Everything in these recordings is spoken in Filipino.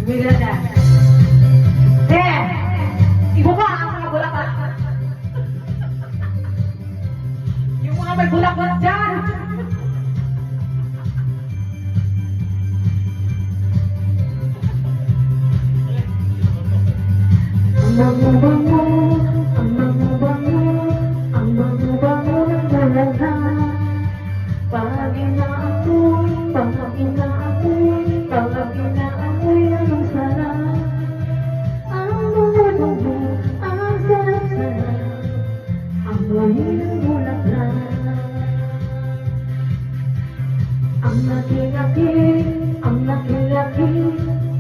Bigla na. Ibaba ang mga bulaklak. Yung mga may bulaklak dyan. Ang bango-bango, ang bango-bango, ang bango-bango ng bulaklak. Pag inaamoy, pag inaamoy, pag inaamoy, anong sarap. Ang bango-bango, ang sarap-sarap, ang bango ng bulaklak. Ang laki-laki, ang laki-laki,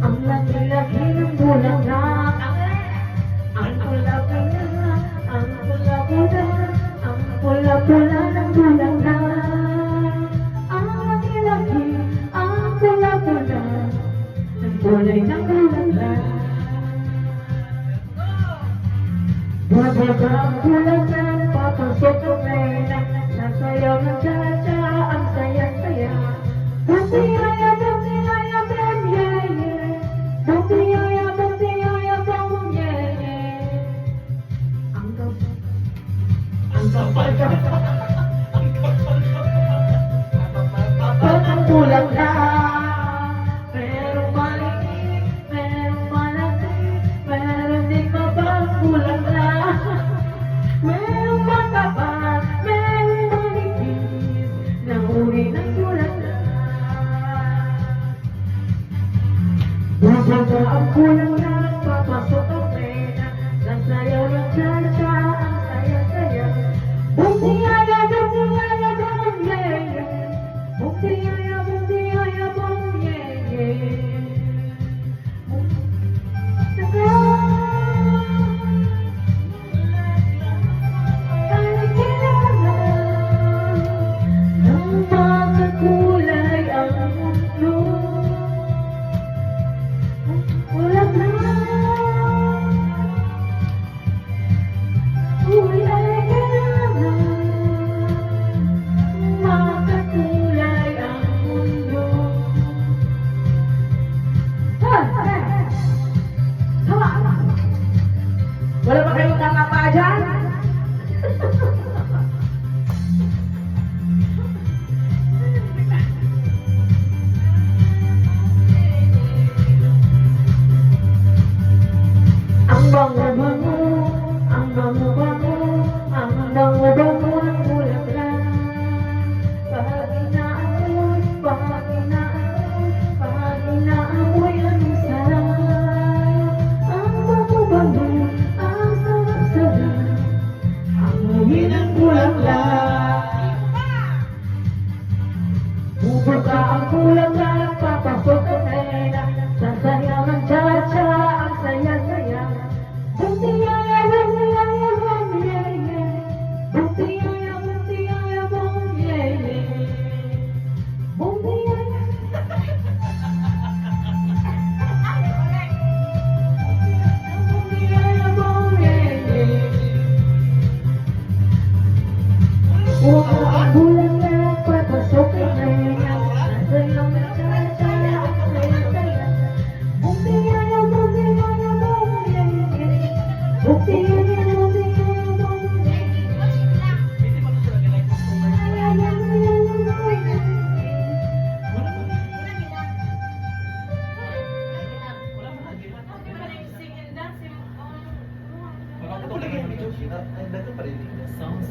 ang laki-laki ng bulaklak. Ang pula-pula, ang pula-pula, ang pula-pula ng bulaklak. Ang laki-laki, ang pula-pula, ng kulay ng bulaklak. Bababa ang bulaklak, papasok ang reyna, nasayaw ng cha-cha, ang saya-saya. Bumtiyaya, bumtiyaya, bum, yeah, yeah. Bumtiyaya, bumtiyaya, bum, yeah, yeah. Ang kapal-kapal, kapal ang bulaklak. Merong maliit, merong malaki, meron din mabang bulaklak. Merong mataba, merong manipis, na uri ng bulaklak. Bababa ang bulaklak, papasok ang reyna, nasayaw ng cha-cha, ang saya-saya. Bumtiyaya, bumtiyaya, bum, yeah, yeah. Bumtiyaya, bumtiyaya, bum, yeah, yeah. Ng mga kulay ang mundo. Bulaklak. Uy, ay kailangan. Makakulay ang mundo. Tama. Wala ba kayong tama pa dyan? Ang bango-bango, ang bango-bango, ang bango-bango ng bulaklak. Pag inaamoy, pag inaamoy, pag inaamoy, anong sarap. Ang bango-bango, ang sarap-sarap, ang hangin ng bulaklak. Bubuka ang bulaklak, papasok ang reyna, sasayaw ng cha-cha, ang saya-saya. Bumtiyaya, bumtiyaya, bum, yeah, yeah. Bumtiyaya, bumtiyaya, bum, yeah, yeah. Bumtiyaya. Bumtiyaya, bum, yeah, yeah. Buka ang bulaklak, papasok ang reyna, nasayaw ng cha-cha, ang saya-saya. Bumtiyaya, bumtiyaya, bum, yeah, yeah. Bumtiyaya, bumtiyaya, bum, yeah, Ako lagi yung video kita. Ay, better pa rin. Sounds